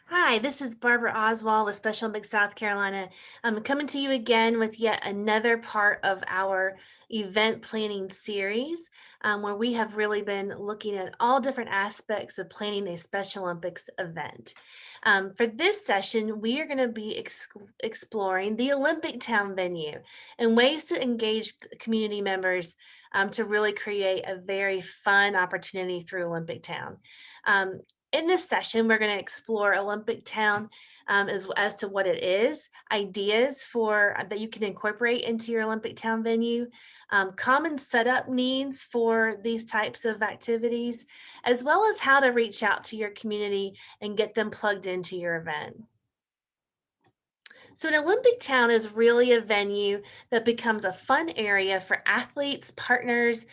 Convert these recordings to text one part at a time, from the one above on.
Hi, this is Barbara Oswald with Special Olympics South Carolina. I'm coming to you again with yet another part of our event planning series, where we have really been looking at all different aspects of planning a Special Olympics event. For this session, we are going to be exploring the Olympic Town venue and ways to engage the community members to really create a very fun opportunity through Olympic Town. Um, in this session, we're going to explore Olympic Town as to what it is, ideas for that you can incorporate into your Olympic Town venue, common setup needs for these types of activities, as well as how to reach out to your community and get them plugged into your event. So, an Olympic town is really a venue that becomes a fun area for athletes, partners,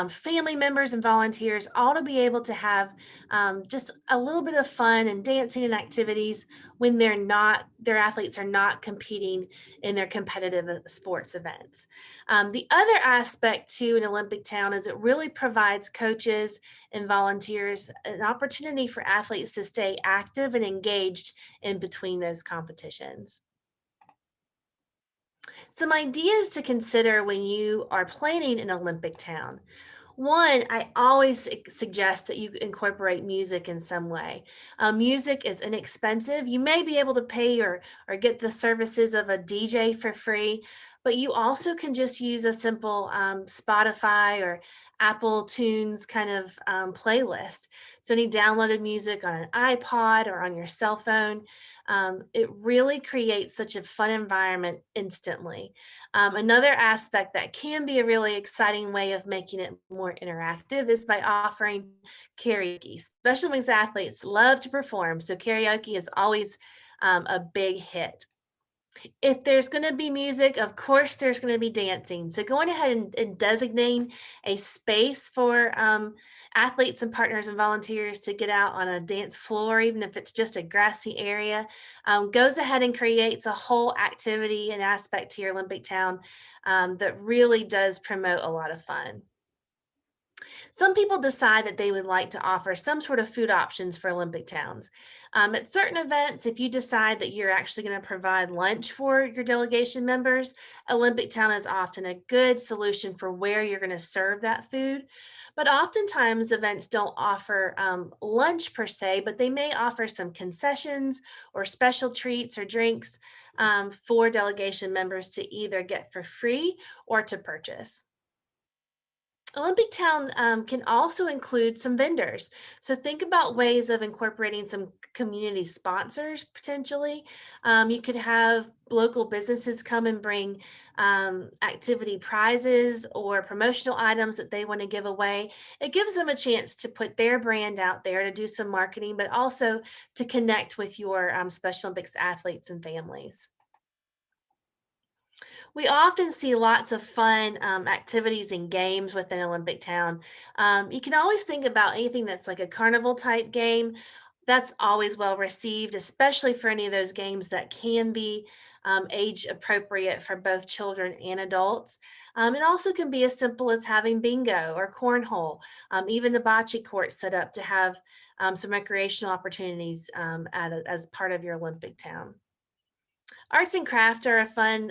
family members, and volunteers, all to be able to have just a little bit of fun and dancing and activities when their athletes are not competing in their competitive sports events. The other aspect to an Olympic town is it really provides coaches and volunteers an opportunity for athletes to stay active and engaged in between those competitions. Some ideas to consider when you are planning an Olympic town. One, I always suggest that you incorporate music in some way. Music is inexpensive. You may be able to pay or get the services of a DJ for free, but you also can just use a simple Spotify or Apple Tunes kind of playlist. So, any downloaded music on an iPod or on your cell phone, it really creates such a fun environment instantly. Another aspect that can be a really exciting way of making it more interactive is by offering karaoke. Special Olympics athletes love to perform, so karaoke is always a big hit. If there's gonna be music, of course, there's gonna be dancing. So going ahead and designating a space for, athletes and partners and volunteers to get out on a dance floor, even if it's just a grassy area, goes ahead and creates a whole activity and aspect to your Olympic town, that really does promote a lot of fun. Some people decide that they would like to offer some sort of food options for Olympic towns. At certain events, if you decide that you're actually going to provide lunch for your delegation members, Olympic Town is often a good solution for where you're going to serve that food. But oftentimes, events don't offer lunch per se, but they may offer some concessions or special treats or drinks for delegation members to either get for free or to purchase. Olympic Town can also include some vendors. So think about ways of incorporating some community sponsors potentially. You could have local businesses come and bring activity prizes or promotional items that they want to give away. It gives them a chance to put their brand out there to do some marketing, but also to connect with your Special Olympics athletes and families. We often see lots of fun activities and games within Olympic Town. You can always think about anything that's like a carnival type game. That's always well received, especially for any of those games that can be age appropriate for both children and adults. It also can be as simple as having bingo or cornhole, even the bocce court set up to have some recreational opportunities as part of your Olympic Town. Arts and craft are a fun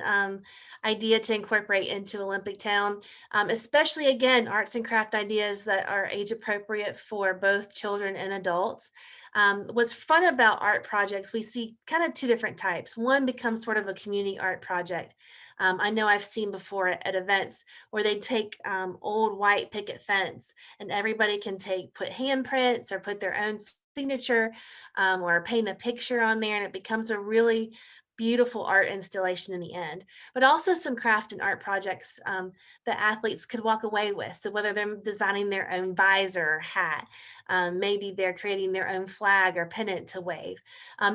idea to incorporate into Olympic Town, especially again, arts and craft ideas that are age appropriate for both children and adults. What's fun about art projects, we see kind of two different types. One becomes sort of a community art project. I know I've seen before at events where they take old white picket fence and everybody can put handprints or put their own signature or paint a picture on there, and it becomes a really beautiful art installation in the end, but also some craft and art projects that athletes could walk away with. So whether they're designing their own visor or hat, maybe they're creating their own flag or pennant to wave.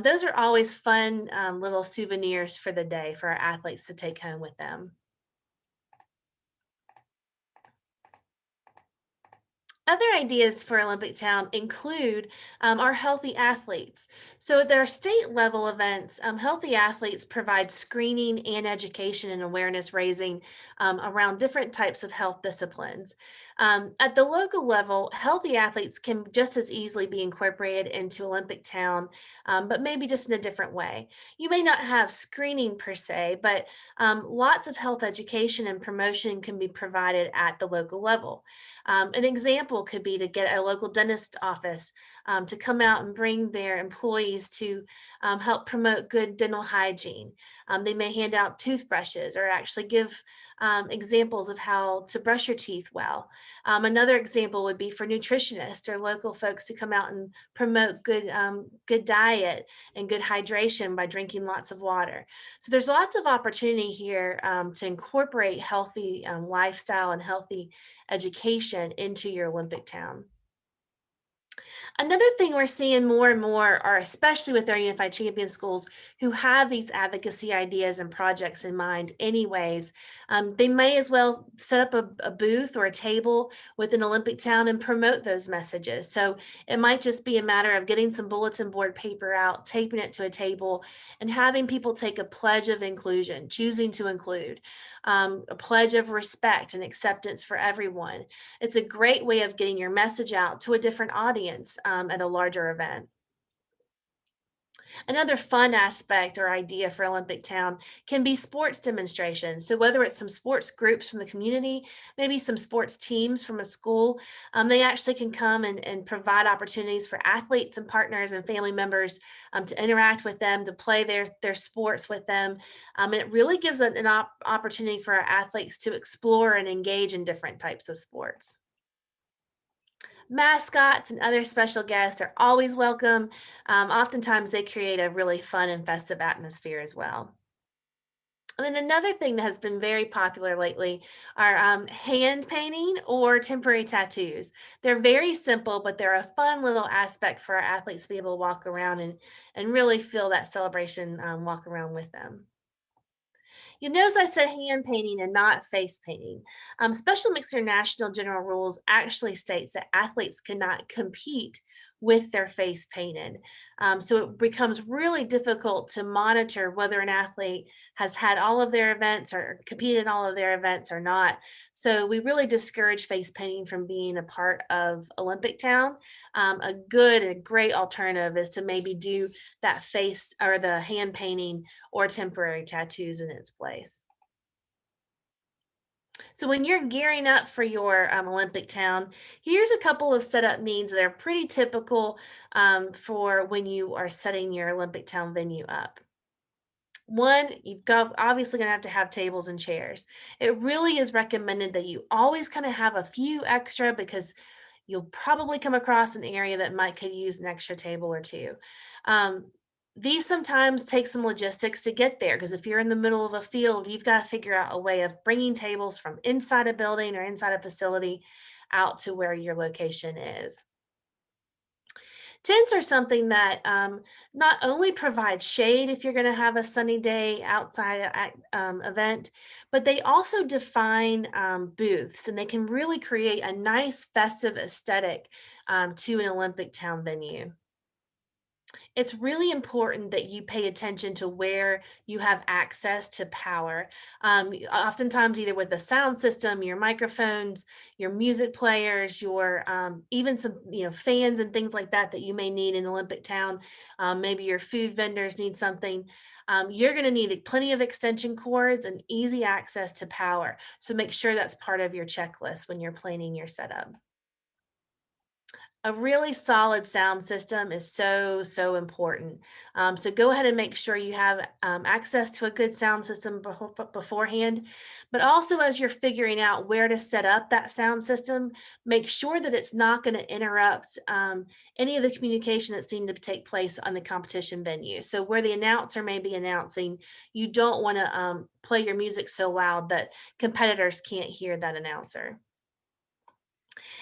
Those are always fun little souvenirs for the day for our athletes to take home with them. Other ideas for Olympic Town include our healthy athletes. So, at their state level events, healthy athletes provide screening and education and awareness raising around different types of health disciplines. At the local level, healthy athletes can just as easily be incorporated into Olympic Town, but maybe just in a different way. You may not have screening per se, but lots of health education and promotion can be provided at the local level. An example could be to get a local dentist office to come out and bring their employees to help promote good dental hygiene. They may hand out toothbrushes or actually give examples of how to brush your teeth well. Another example would be for nutritionists or local folks to come out and promote good diet and good hydration by drinking lots of water. So there's lots of opportunity here to incorporate healthy lifestyle and healthy education into your Olympic town. Another thing we're seeing more and more are especially with our Unified Champion schools who have these advocacy ideas and projects in mind anyways. They may as well set up a booth or a table within Olympic Town and promote those messages. So it might just be a matter of getting some bulletin board paper out, taping it to a table, and having people take a pledge of inclusion, choosing to include, a pledge of respect and acceptance for everyone. It's a great way of getting your message out to a different audience at a larger event. Another fun aspect or idea for Olympic Town can be sports demonstrations. So, whether it's some sports groups from the community, maybe some sports teams from a school, they actually can come and provide opportunities for athletes and partners and family members to interact with them, to play their sports with them. And it really gives an opportunity for our athletes to explore and engage in different types of sports. Mascots and other special guests are always welcome. Oftentimes, they create a really fun and festive atmosphere as well. And then another thing that has been very popular lately are hand painting or temporary tattoos. They're very simple, but they're a fun little aspect for our athletes to be able to walk around and really feel that celebration, walk around with them. You notice I said hand painting and not face painting. Special Mixed International General Rules actually states that athletes cannot compete with their face painted. So it becomes really difficult to monitor whether an athlete has had all of their events or competed in all of their events or not. So we really discourage face painting from being a part of Olympic Town. A good and great alternative is to maybe do that face or the hand painting or temporary tattoos in its place. So when you're gearing up for your Olympic town, here's a couple of setup needs that are pretty typical for when you are setting your Olympic town venue up. One, you've got obviously going to have tables and chairs. It really is recommended that you always kind of have a few extra because you'll probably come across an area that might could use an extra table or two. Um, these sometimes take some logistics to get there because if you're in the middle of a field, you've got to figure out a way of bringing tables from inside a building or inside a facility out to where your location is. Tents are something that not only provide shade if you're going to have a sunny day outside event, but they also define booths and they can really create a nice festive aesthetic to an Olympic town venue. It's really important that you pay attention to where you have access to power. Oftentimes, either with the sound system, your microphones, your music players, your even some fans and things like that that you may need in Olympic Town. Maybe your food vendors need something. You're going to need plenty of extension cords and easy access to power. So make sure that's part of your checklist when you're planning your setup. A really solid sound system is so important. So go ahead and make sure you have access to a good sound system beforehand. But also, as you're figuring out where to set up that sound system, make sure that it's not going to interrupt any of the communication that's needing to take place on the competition venue. So, where the announcer may be announcing, you don't want to play your music so loud that competitors can't hear that announcer.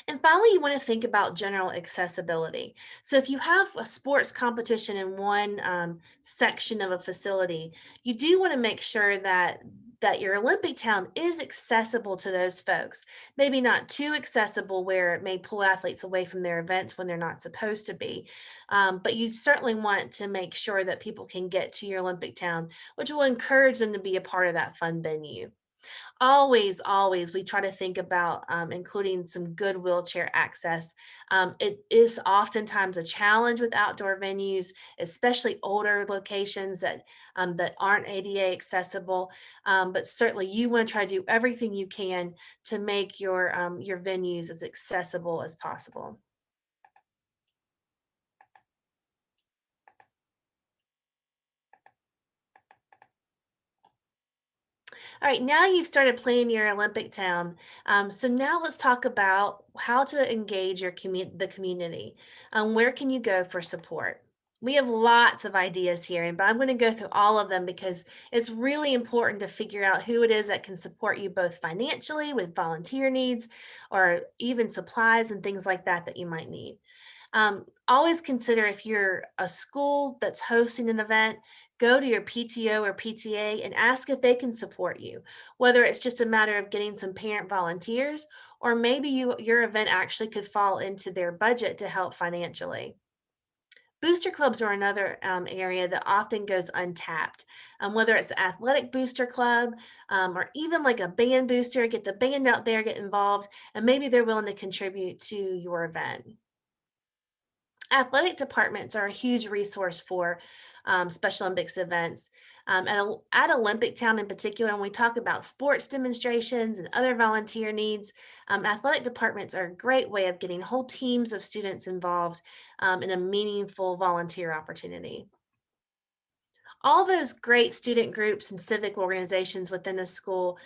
And finally, you want to think about general accessibility. So, if you have a sports competition in one section of a facility, you do want to make sure that your Olympic town is accessible to those folks. Maybe not too accessible where it may pull athletes away from their events when they're not supposed to be. But you certainly want to make sure that people can get to your Olympic town, which will encourage them to be a part of that fun venue. Always, always, we try to think about including some good wheelchair access. It is oftentimes a challenge with outdoor venues, especially older locations that aren't ADA accessible. But certainly, you want to try to do everything you can to make your venues as accessible as possible. All right, now you've started planning your Olympic town. So now let's talk about how to engage the community. Where can you go for support? We have lots of ideas here, but I'm going to go through all of them because it's really important to figure out who it is that can support you both financially with volunteer needs or even supplies and things like that that you might need. Always consider if you're a school that's hosting an event, go to your PTO or PTA and ask if they can support you, whether it's just a matter of getting some parent volunteers, or maybe your event actually could fall into their budget to help financially. Booster clubs are another area that often goes untapped, whether it's an athletic booster club or even like a band booster, get the band out there, get involved, and maybe they're willing to contribute to your event. Athletic departments are a huge resource for Special Olympics events. At Olympic Town in particular, when we talk about sports demonstrations and other volunteer needs, athletic departments are a great way of getting whole teams of students involved in a meaningful volunteer opportunity. All those great student groups and civic organizations within a school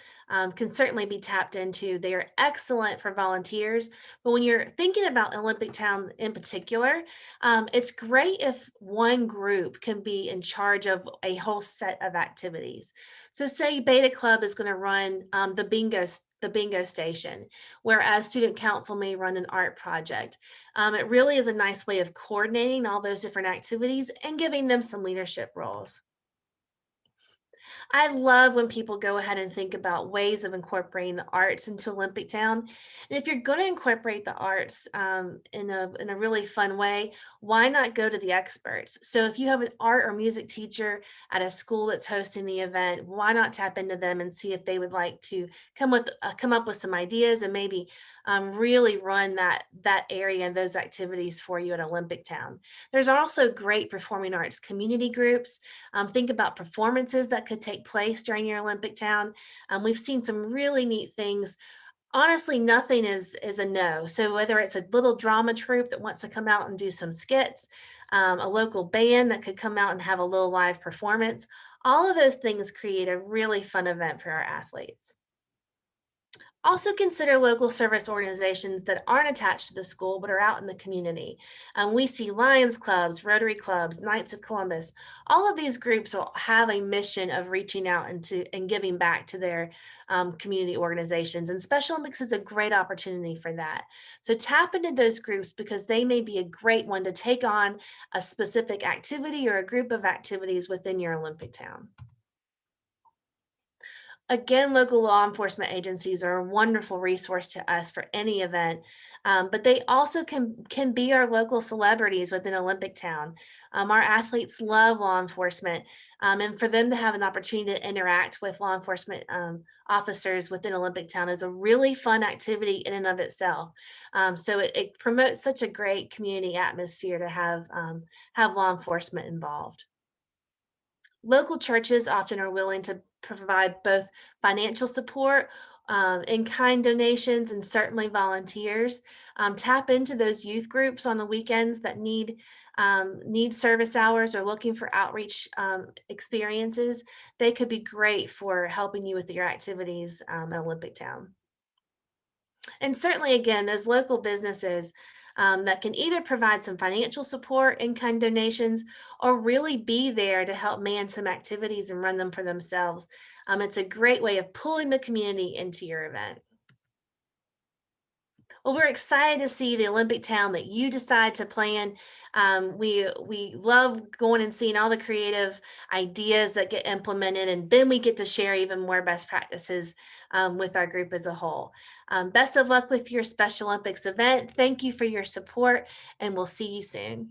can certainly be tapped into. They are excellent for volunteers. But when you're thinking about Olympic Town in particular, it's great if one group can be in charge of a whole set of activities. So, say Beta Club is going to run the bingo station, whereas student council may run an art project. It really is a nice way of coordinating all those different activities and giving them some leadership roles. I love when people go ahead and think about ways of incorporating the arts into Olympic Town. And if you're going to incorporate the arts in a really fun way, why not go to the experts? So if you have an art or music teacher at a school that's hosting the event, why not tap into them and see if they would like to come up with some ideas and maybe really run that area and those activities for you at Olympic Town. There's also great performing arts community groups. Think about performances that could take place during your Olympic Town. We've seen some really neat things. Honestly, nothing is a no. So whether it's a little drama troupe that wants to come out and do some skits, a local band that could come out and have a little live performance, all of those things create a really fun event for our athletes. Also consider local service organizations that aren't attached to the school but are out in the community. We see Lions clubs, Rotary clubs, Knights of Columbus. All of these groups will have a mission of reaching out and giving back to their community organizations. And Special Olympics is a great opportunity for that. So tap into those groups because they may be a great one to take on a specific activity or a group of activities within your Olympic town. Again, local law enforcement agencies are a wonderful resource to us for any event, but they also can be our local celebrities within Olympic Town. Our athletes love law enforcement, and for them to have an opportunity to interact with law enforcement officers within Olympic Town is a really fun activity in and of itself. So it promotes such a great community atmosphere to have law enforcement involved. Local churches often are willing to provide both financial support, in-kind donations, and certainly volunteers. Tap into those youth groups on the weekends that need service hours or looking for outreach experiences. They could be great for helping you with your activities at Olympic Town. And certainly, again, those local businesses that can either provide some financial support, in kind donations, or really be there to help man some activities and run them for themselves. It's a great way of pulling the community into your event. Well, we're excited to see the Olympic town that you decide to plan. We love going and seeing all the creative ideas that get implemented, and then we get to share even more best practices with our group as a whole. Best of luck with your Special Olympics event. Thank you for your support, and we'll see you soon.